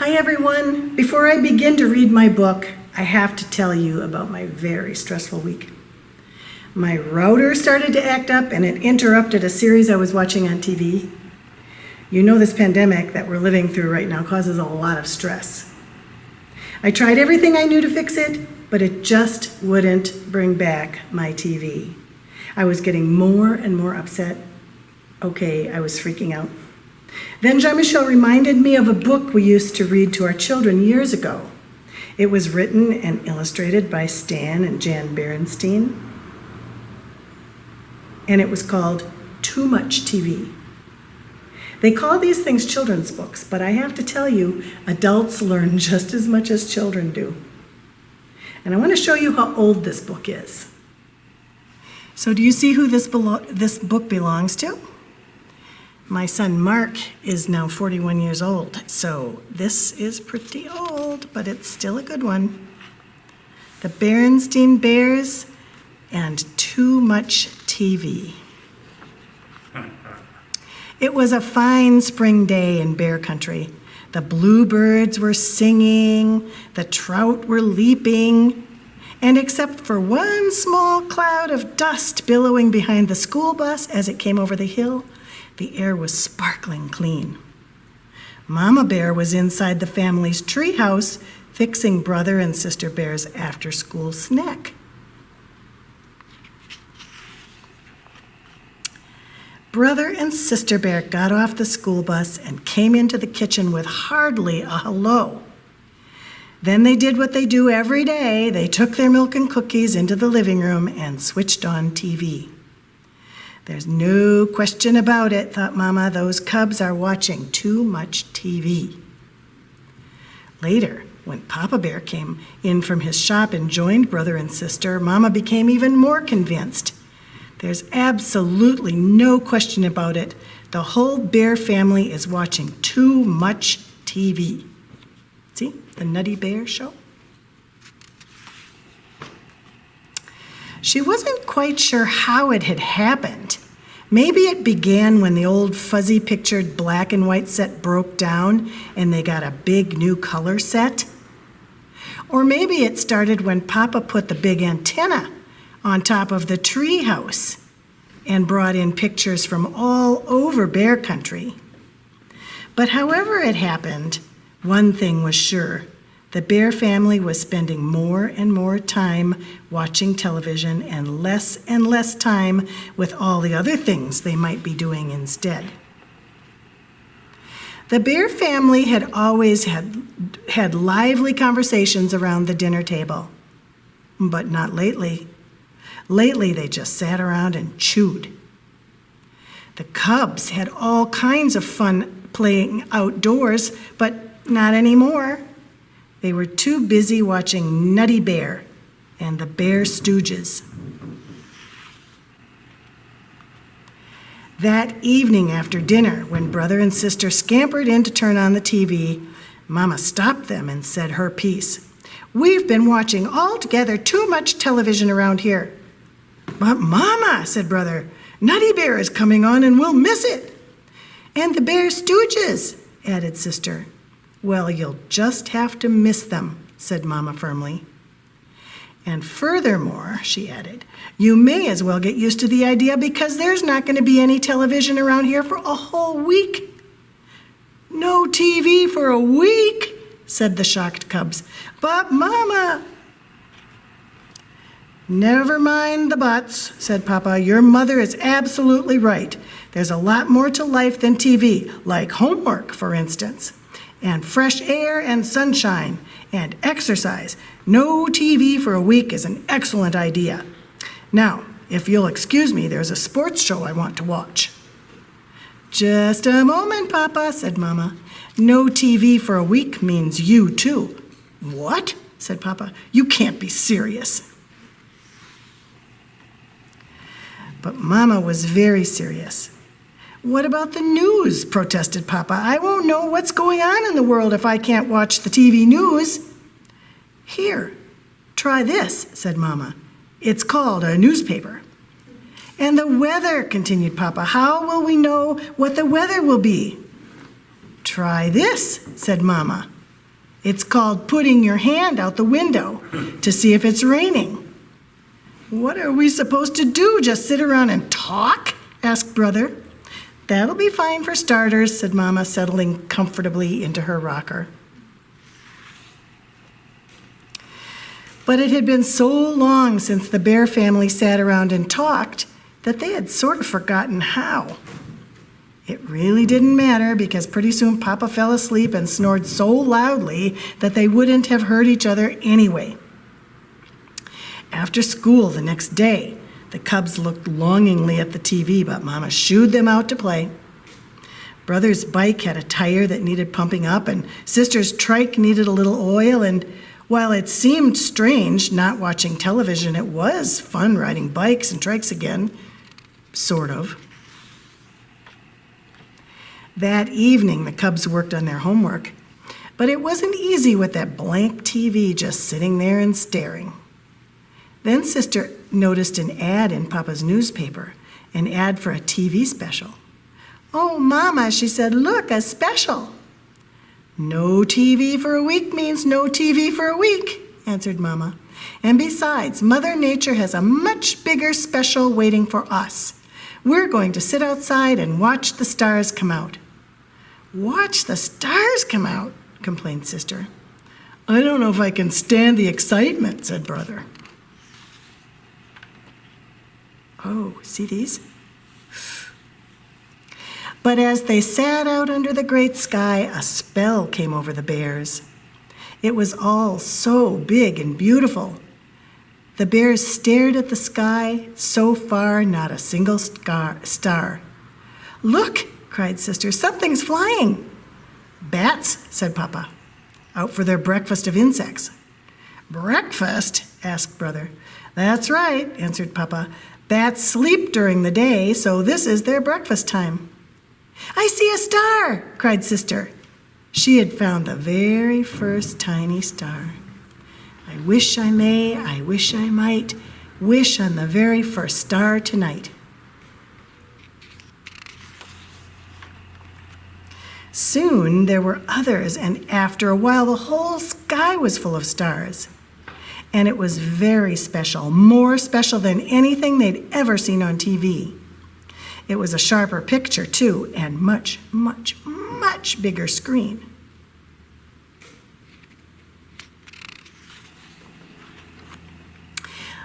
Hi everyone. Before I begin to read my book, I have to tell you about my very stressful week. My router started to act up and it interrupted a series I was watching on TV. You know this pandemic that we're living through right now causes a lot of stress. I tried everything I knew to fix it, but it just wouldn't bring back my TV. I was getting more and more upset. Okay, I was freaking out. Then Jean-Michel reminded me of a book we used to read to our children years ago. It was written and illustrated by Stan and Jan Berenstain, and it was called Too Much TV. They call these things children's books, but I have to tell you, adults learn just as much as children do. And I want to show you how old this book is. So do you see who this book belongs to? My son Mark is now 41 years old, so this is pretty old, but it's still a good one. The Berenstain Bears and Too Much TV. It was a fine spring day in bear country. The bluebirds were singing, the trout were leaping, and except for one small cloud of dust billowing behind the school bus as it came over the hill, the air was sparkling clean. Mama Bear was inside the family's treehouse fixing Brother and Sister Bear's after-school snack. Brother and Sister Bear got off the school bus and came into the kitchen with hardly a hello. Then they did what they do every day. They took their milk and cookies into the living room and switched on TV. There's no question about it, thought Mama, those cubs are watching too much TV. Later, when Papa Bear came in from his shop and joined Brother and Sister, Mama became even more convinced. There's absolutely no question about it. The whole bear family is watching too much TV. See, the Nutty Bear show? She wasn't quite sure how it had happened. Maybe it began when the old fuzzy pictured black and white set broke down and they got a big new color set. Or maybe it started when Papa put the big antenna on top of the tree house and brought in pictures from all over bear country. But however it happened, one thing was sure. The Bear family was spending more and more time watching television and less time with all the other things they might be doing instead. The Bear family had always had lively conversations around the dinner table, but not lately. Lately, they just sat around and chewed. The cubs had all kinds of fun playing outdoors, but not anymore. They were too busy watching Nutty Bear and the Bear Stooges. That evening after dinner, when Brother and Sister scampered in to turn on the TV, Mama stopped them and said her piece. "We've been watching altogether too much television around here." "But Mama," said Brother, "Nutty Bear is coming on and we'll miss it." "And the Bear Stooges," added Sister. "Well, you'll just have to miss them," said Mama firmly. "And furthermore," she added, "you may as well get used to the idea because there's not going to be any television around here for a whole week." "No TV for a week?" said the shocked cubs. "But Mama..." "Never mind the buts," said Papa. "Your mother is absolutely right. There's a lot more to life than TV, like homework, for instance. And fresh air and sunshine and exercise. No TV for a week is an excellent idea. Now, if you'll excuse me, there's a sports show I want to watch." "Just a moment, Papa," said Mama. "No TV for a week means you too." "What?" said Papa. "You can't be serious." But Mama was very serious. "What about the news?" protested Papa. "I won't know what's going on in the world if I can't watch the TV news." "Here, try this," said Mama. "It's called a newspaper." "And the weather," continued Papa. "How will we know what the weather will be?" "Try this," said Mama. It's called putting your hand out the window to see if it's raining. What are we supposed to do, just sit around and talk? Asked Brother. That'll be fine for starters, said Mama, settling comfortably into her rocker. But it had been so long since the Bear family sat around and talked that they had sort of forgotten how. It really didn't matter because pretty soon Papa fell asleep and snored so loudly that they wouldn't have heard each other anyway. After school the next day, the cubs looked longingly at the TV, but Mama shooed them out to play. Brother's bike had a tire that needed pumping up, and Sister's trike needed a little oil, and while it seemed strange not watching television, it was fun riding bikes and trikes again, sort of. That evening, the cubs worked on their homework, but it wasn't easy with that blank TV just sitting there and staring. Then Sister noticed an ad in Papa's newspaper, an ad for a TV special. "Oh, Mama," she said, "look, a special." "No TV for a week means no TV for a week," answered Mama. "And besides, Mother Nature has a much bigger special waiting for us. We're going to sit outside and watch the stars come out." "Watch the stars come out," complained Sister. "I don't know if I can stand the excitement," said Brother. Oh, see these? But as they sat out under the great sky, a spell came over the bears. It was all so big and beautiful. The bears stared at the sky, so far not a single star. "Look," cried Sister, "something's flying." "Bats," said Papa, "out for their breakfast of insects." "Breakfast?" asked Brother. "That's right," answered Papa. "Bats sleep during the day, so this is their breakfast time." "I see a star!" cried Sister. She had found the very first tiny star. "I wish I may, I wish I might, wish on the very first star tonight." Soon there were others, and after a while the whole sky was full of stars. And it was very special, more special than anything they'd ever seen on TV. It was a sharper picture, too, and much, much, much bigger screen.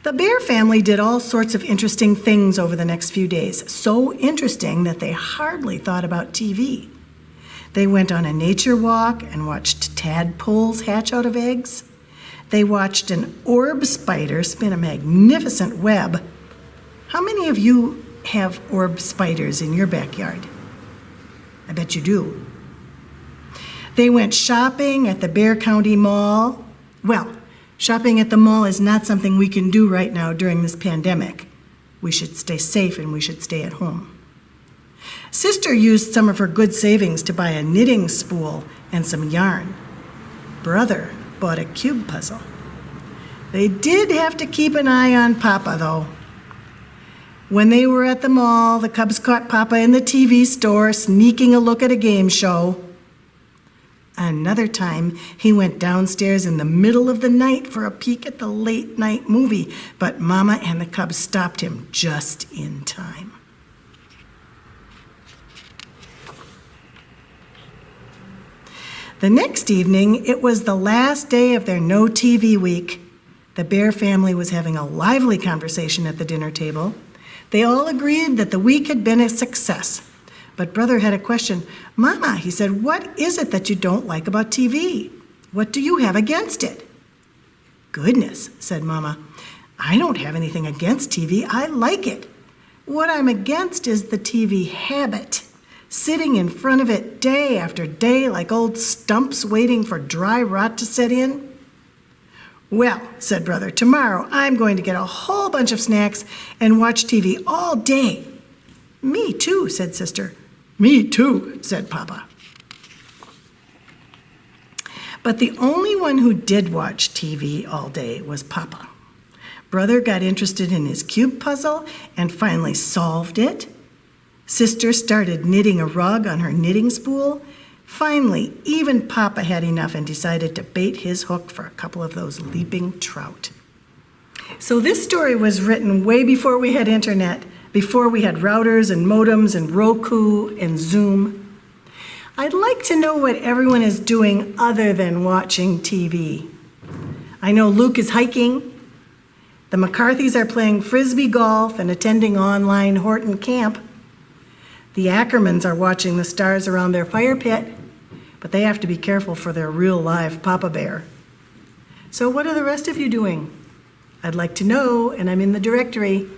The Bear family did all sorts of interesting things over the next few days, so interesting that they hardly thought about TV. They went on a nature walk and watched tadpoles hatch out of eggs. They watched an orb spider spin a magnificent web. How many of you have orb spiders in your backyard? I bet you do. They went shopping at the Bear County Mall. Well, shopping at the mall is not something we can do right now during this pandemic. We should stay safe and we should stay at home. Sister used some of her good savings to buy a knitting spool and some yarn. Brother bought a cube puzzle. They did have to keep an eye on Papa, though. When they were at the mall, the cubs caught Papa in the TV store sneaking a look at a game show. Another time, he went downstairs in the middle of the night for a peek at the late-night movie, but Mama and the cubs stopped him just in time. The next evening, it was the last day of their no TV week. The Bear family was having a lively conversation at the dinner table. They all agreed that the week had been a success. But Brother had a question. "Mama," he said, "what is it that you don't like about TV? What do you have against it?" "Goodness," said Mama, "I don't have anything against TV. I like it. What I'm against is the TV habit. Sitting in front of it day after day like old stumps waiting for dry rot to set in." "Well," said Brother, "tomorrow I'm going to get a whole bunch of snacks and watch TV all day." "Me too," said Sister. "Me too," said Papa. But the only one who did watch TV all day was Papa. Brother got interested in his cube puzzle and finally solved it. Sister started knitting a rug on her knitting spool. Finally, even Papa had enough and decided to bait his hook for a couple of those leaping trout. So this story was written way before we had internet, before we had routers and modems and Roku and Zoom. I'd like to know what everyone is doing other than watching TV. I know Luke is hiking. The McCarthys are playing frisbee golf and attending online Horton camp. The Ackermans are watching the stars around their fire pit, but they have to be careful for their real live Papa Bear. So what are the rest of you doing? I'd like to know, and I'm in the directory.